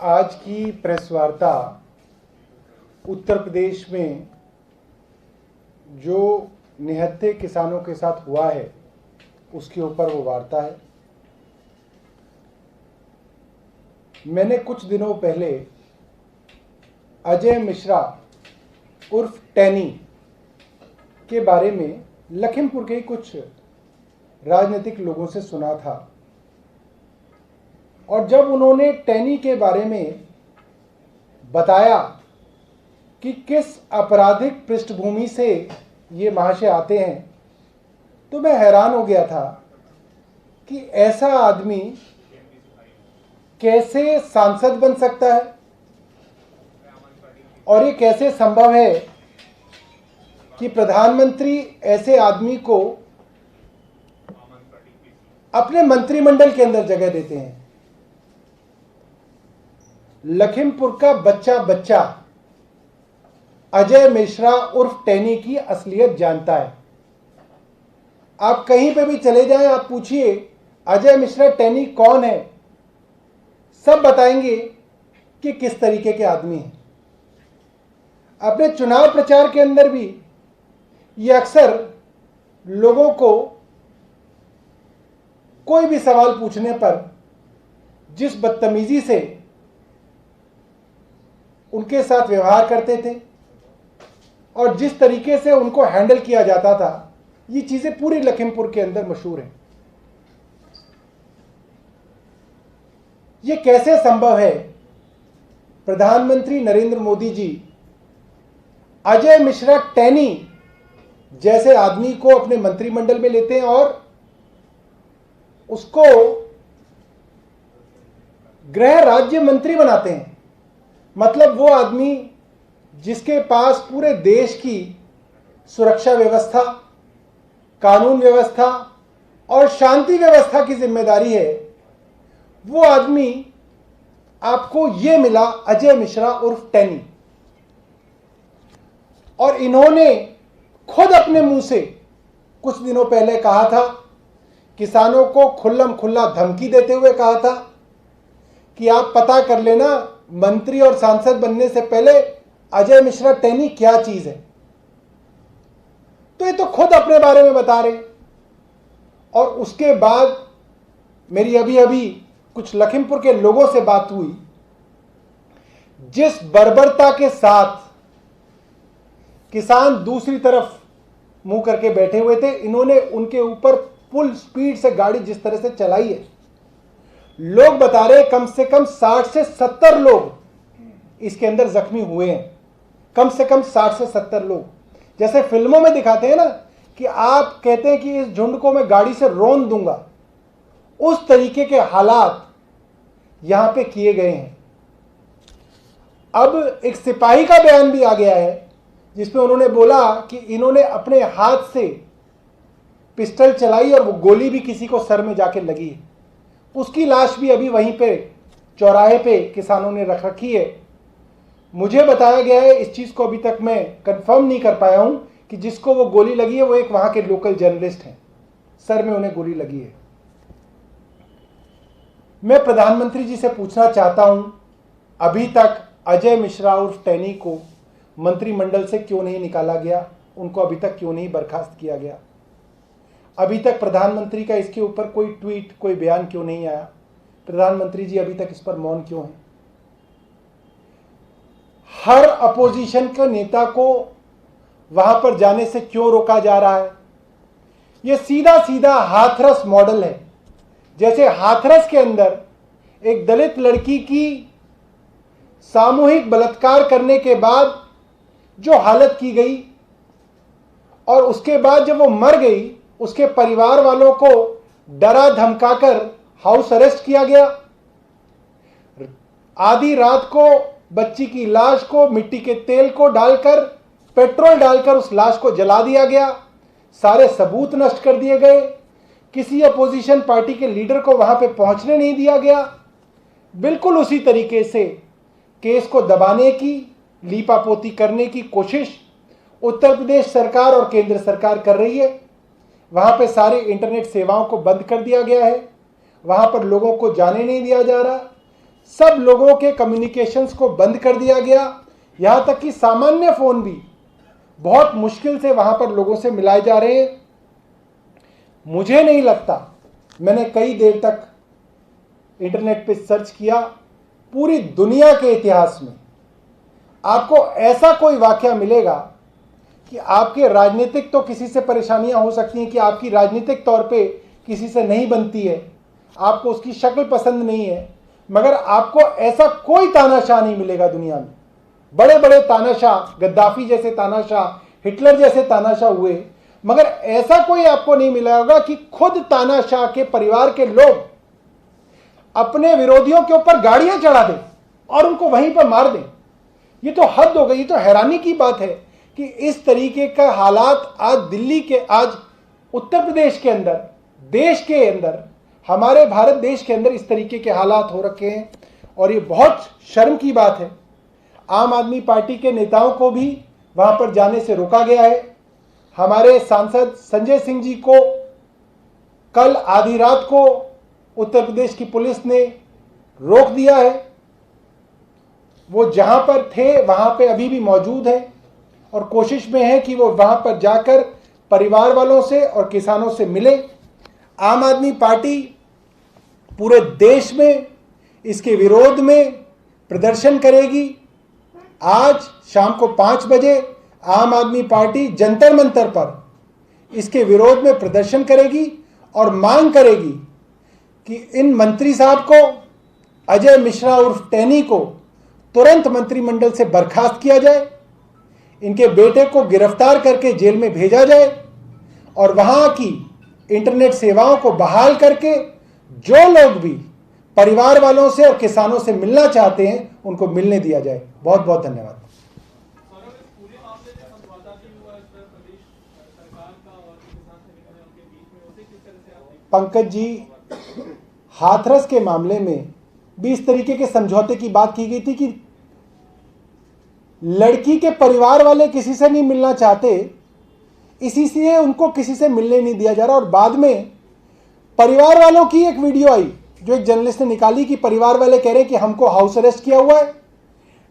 आज की प्रेस वार्ता उत्तर प्रदेश में जो निहत्थे किसानों के साथ हुआ है उसके ऊपर वो वार्ता है। मैंने कुछ दिनों पहले अजय मिश्रा उर्फ टैनी के बारे में लखीमपुर के कुछ राजनीतिक लोगों से सुना था और जब उन्होंने टैनी के बारे में बताया कि किस आपराधिक पृष्ठभूमि से ये महाशय आते हैं तो मैं हैरान हो गया था कि ऐसा आदमी कैसे सांसद बन सकता है और ये कैसे संभव है कि प्रधानमंत्री ऐसे आदमी को अपने मंत्रिमंडल के अंदर जगह देते हैं। लखीमपुर का बच्चा अजय मिश्रा उर्फ टैनी की असलियत जानता है। आप कहीं पे भी चले जाएं, आप पूछिए अजय मिश्रा टैनी कौन है, सब बताएंगे कि किस तरीके के आदमी हैं। अपने चुनाव प्रचार के अंदर भी ये अक्सर लोगों को कोई भी सवाल पूछने पर जिस बदतमीजी से उनके साथ व्यवहार करते थे और जिस तरीके से उनको हैंडल किया जाता था, ये चीजें पूरे लखीमपुर के अंदर मशहूर हैं। ये कैसे संभव है प्रधानमंत्री नरेंद्र मोदी जी अजय मिश्रा टैनी जैसे आदमी को अपने मंत्रिमंडल में लेते हैं और उसको गृह राज्य मंत्री बनाते हैं। मतलब वो आदमी जिसके पास पूरे देश की सुरक्षा व्यवस्था, कानून व्यवस्था और शांति व्यवस्था की जिम्मेदारी है, वो आदमी आपको ये मिला अजय मिश्रा उर्फ टैनी। और इन्होंने खुद अपने मुंह से कुछ दिनों पहले कहा था, किसानों को खुल्लम खुल्ला धमकी देते हुए कहा था कि आप पता कर लेना मंत्री और सांसद बनने से पहले अजय मिश्रा टैनी क्या चीज है। तो ये तो खुद अपने बारे में बता रहे। और उसके बाद मेरी अभी कुछ लखीमपुर के लोगों से बात हुई, जिस बर्बरता के साथ किसान दूसरी तरफ मुंह करके बैठे हुए थे, इन्होंने उनके ऊपर फुल स्पीड से गाड़ी जिस तरह से चलाई है, लोग बता रहे कम से कम 60 से 70 लोग इसके अंदर जख्मी हुए हैं। कम से कम 60 से 70 लोग। जैसे फिल्मों में दिखाते हैं ना कि आप कहते हैं कि इस झुंड को मैं गाड़ी से रौंद दूंगा, उस तरीके के हालात यहां पे किए गए हैं। अब एक सिपाही का बयान भी आ गया है जिसमें उन्होंने बोला कि इन्होंने अपने हाथ से पिस्टल चलाई और वो गोली भी किसी को सर में जाके लगी है। उसकी लाश भी अभी वहीं पे चौराहे पे किसानों ने रख रखी है। मुझे बताया गया है, इस चीज को अभी तक मैं कंफर्म नहीं कर पाया हूं कि जिसको वो गोली लगी है वो एक वहां के लोकल जर्नलिस्ट हैं, सर में उन्हें गोली लगी है। मैं प्रधानमंत्री जी से पूछना चाहता हूं, अभी तक अजय मिश्रा उर्फ टैनी को मंत्रिमंडल से क्यों नहीं निकाला गया, उनको अभी तक क्यों नहीं बर्खास्त किया गया? अभी तक प्रधानमंत्री का इसके ऊपर कोई ट्वीट, कोई बयान क्यों नहीं आया? प्रधानमंत्री जी अभी तक इस पर मौन क्यों हैं? हर अपोजिशन के नेता को वहां पर जाने से क्यों रोका जा रहा है? यह सीधा सीधा हाथरस मॉडल है। जैसे हाथरस के अंदर एक दलित लड़की की सामूहिक बलात्कार करने के बाद जो हालत की गई और उसके बाद जब वो मर गई, उसके परिवार वालों को डरा धमकाकर हाउस अरेस्ट किया गया। आधी रात को बच्ची की लाश को मिट्टी के तेल को डालकर, पेट्रोल डालकर उस लाश को जला दिया गया। सारे सबूत नष्ट कर दिए गए। किसी अपोजिशन पार्टी के लीडर को वहां पे पहुंचने नहीं दिया गया। बिल्कुल उसी तरीके से केस को दबाने की, लीपापोती करने की कोशिश उत्तर प्रदेश सरकार और केंद्र सरकार कर रही है। वहां पे सारे इंटरनेट सेवाओं को बंद कर दिया गया है। वहां पर लोगों को जाने नहीं दिया जा रहा। सब लोगों के कम्युनिकेशंस को बंद कर दिया गया। यहां तक कि सामान्य फोन भी बहुत मुश्किल से वहां पर लोगों से मिलाए जा रहे हैं। मुझे नहीं लगता, मैंने कई देर तक इंटरनेट पे सर्च किया, पूरी दुनिया के इतिहास में आपको ऐसा कोई वाकया मिलेगा कि आपके राजनीतिक तो किसी से परेशानियां हो सकती हैं कि आपकी राजनीतिक तौर पे किसी से नहीं बनती है, आपको उसकी शक्ल पसंद नहीं है, मगर आपको ऐसा कोई तानाशाह नहीं मिलेगा दुनिया में। बड़े बड़े तानाशाह, गद्दाफी जैसे तानाशाह, हिटलर जैसे तानाशाह हुए, मगर ऐसा कोई आपको नहीं मिला होगा कि खुद तानाशाह के परिवार के लोग अपने विरोधियों के ऊपर गाड़ियां चढ़ा दें और उनको वहीं पर मार दें। ये तो हद हो गई, ये तो हैरानी की बात है कि इस तरीके का हालात आज दिल्ली के, आज उत्तर प्रदेश के अंदर, देश के अंदर, हमारे भारत देश के अंदर इस तरीके के हालात हो रखे हैं और ये बहुत शर्म की बात है। आम आदमी पार्टी के नेताओं को भी वहां पर जाने से रोका गया है। हमारे सांसद संजय सिंह जी को कल आधी रात को उत्तर प्रदेश की पुलिस ने रोक दिया है। वो जहां पर थे वहां पे अभी भी मौजूद है और कोशिश में है कि वो वहां पर जाकर परिवार वालों से और किसानों से मिले। आम आदमी पार्टी पूरे देश में इसके विरोध में प्रदर्शन करेगी। आज शाम को 5 बजे आम आदमी पार्टी जंतर मंतर पर इसके विरोध में प्रदर्शन करेगी और मांग करेगी कि इन मंत्री साहब को, अजय मिश्रा उर्फ टैनी को तुरंत मंत्रिमंडल से बर्खास्त किया जाए, इनके बेटे को गिरफ्तार करके जेल में भेजा जाए और वहां की इंटरनेट सेवाओं को बहाल करके जो लोग भी परिवार वालों से और किसानों से मिलना चाहते हैं उनको मिलने दिया जाए। बहुत बहुत धन्यवाद। पंकज जी, हाथरस के मामले में भी इस तरीके के समझौते की बात की गई थी कि लड़की के परिवार वाले किसी से नहीं मिलना चाहते, इसी से उनको किसी से मिलने नहीं दिया जा रहा। और बाद में परिवार वालों की एक वीडियो आई जो एक जर्नलिस्ट ने निकाली कि परिवार वाले कह रहे हैं कि हमको हाउस अरेस्ट किया हुआ है,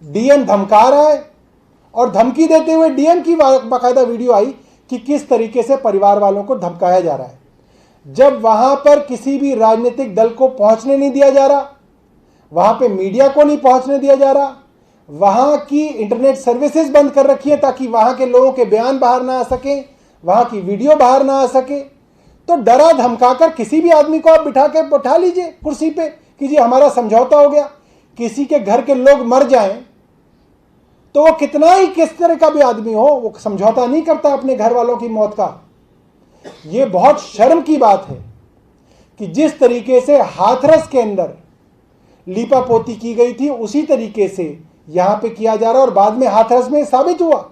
डीएम धमका रहा है, और धमकी देते हुए डीएम की बाकायदा वीडियो आई कि किस तरीके से परिवार वालों को धमकाया जा रहा है। जब वहां पर किसी भी राजनीतिक दल को पहुंचने नहीं दिया जा रहा, वहां पे मीडिया को नहीं पहुंचने दिया जा रहा, वहां की इंटरनेट सर्विसेज बंद कर रखी है ताकि वहां के लोगों के बयान बाहर ना आ सके, वहां की वीडियो बाहर ना आ सके, तो डरा धमकाकर किसी भी आदमी को आप बिठा लीजिए कुर्सी पे कि जी हमारा समझौता हो गया। किसी के घर के लोग मर जाएं तो वो कितना ही किस तरह का भी आदमी हो, वो समझौता नहीं करता अपने घर वालों की मौत का। ये बहुत शर्म की बात है कि जिस तरीके से हाथरस के अंदर लीपापोती की गई थी उसी तरीके से यहां पे किया जा रहा है। और बाद में हाथरस में साबित हुआ,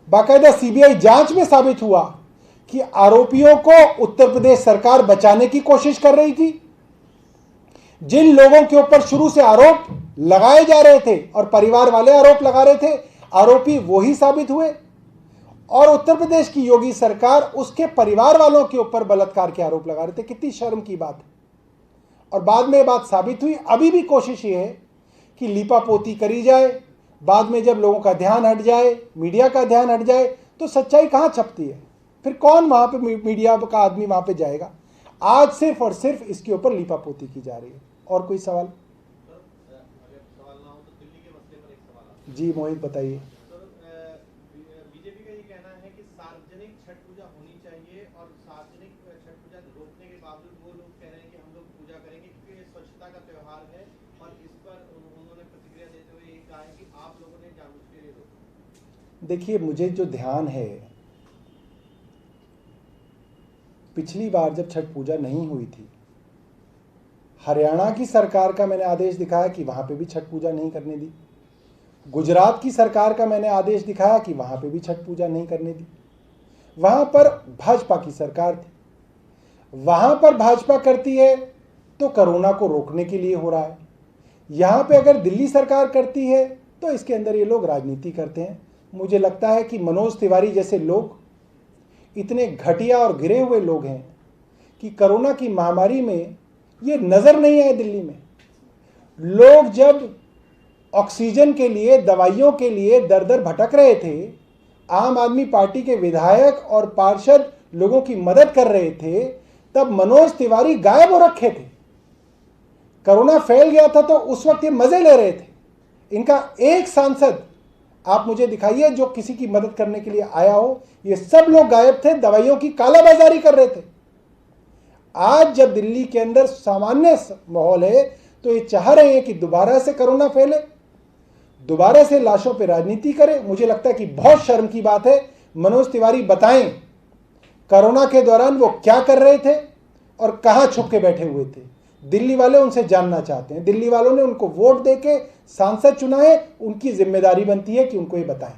बाकायदा सीबीआई जांच में साबित हुआ कि आरोपियों को उत्तर प्रदेश सरकार बचाने की कोशिश कर रही थी। जिन लोगों के ऊपर शुरू से आरोप लगाए जा रहे थे और परिवार वाले आरोप लगा रहे थे, आरोपी वही साबित हुए और उत्तर प्रदेश की योगी सरकार उसके परिवार वालों के ऊपर बलात्कार के आरोप लगा रहे थे। कितनी शर्म की बात है। और बाद में बात साबित हुई। अभी भी कोशिश ये है कि लीपापोती करी जाए, बाद में जब लोगों का ध्यान हट जाए, मीडिया का ध्यान हट जाए, तो सच्चाई कहाँ छपती है, फिर कौन वहां पे मीडिया का आदमी वहां पे जाएगा। आज सिर्फ और सिर्फ इसके ऊपर लीपापोती की जा रही है। और कोई सवाल? जी मोहित बताइए। बीजेपी का ये कहना है कि सार्वजनिक छठ पूजा होनी चाहिए और सार्वजनिक छठ पूजा रोकने के बावजूद वो लोग कह रहे हैं कि हम लोग पूजा करेंगे क्योंकि ये स्वच्छता का त्योहार है। और इस पर उन्होंने प्रतिक्रिया देते हुए ये कहा है कि आप लोगों ने जानबूझ के लिए रोका। देखिए, मुझे जो ध्यान है, पिछली बार जब छठ पूजा नहीं हुई थी, हरियाणा की सरकार का मैंने आदेश दिखाया कि वहां पे भी छठ पूजा नहीं करने दी। गुजरात की सरकार का मैंने आदेश दिखाया कि वहां पे भी छठ पूजा नहीं करने दी। वहां पर भाजपा की सरकार थी। वहां पर भाजपा करती है तो कोरोना को रोकने के लिए हो रहा है। यहां पे अगर दिल्ली सरकार करती है तो इसके अंदर ये लोग राजनीति करते हैं। मुझे लगता है कि मनोज तिवारी जैसे लोग इतने घटिया और गिरे हुए लोग हैं कि कोरोना की महामारी में ये नजर नहीं आए दिल्ली में। लोग जब ऑक्सीजन के लिए, दवाइयों के लिए दर दर भटक रहे थे, आम आदमी पार्टी के विधायक और पार्षद लोगों की मदद कर रहे थे, तब मनोज तिवारी गायब हो रखे थे। कोरोना फैल गया था तो उस वक्त ये मजे ले रहे थे। इनका एक सांसद आप मुझे दिखाइए जो किसी की मदद करने के लिए आया हो। ये सब लोग गायब थे, दवाइयों की कालाबाजारी कर रहे थे। आज जब दिल्ली के अंदर सामान्य माहौल है तो ये चाह रहे हैं कि दोबारा से कोरोना फैले, दोबारा से लाशों पर राजनीति करें। मुझे लगता है कि बहुत शर्म की बात है। मनोज तिवारी बताएं कोरोना के दौरान वो क्या कर रहे थे और कहां छुप के बैठे हुए थे। दिल्ली वाले उनसे जानना चाहते हैं। दिल्ली वालों ने उनको वोट देके सांसद चुनाए, उनकी जिम्मेदारी बनती है कि उनको ये बताएं।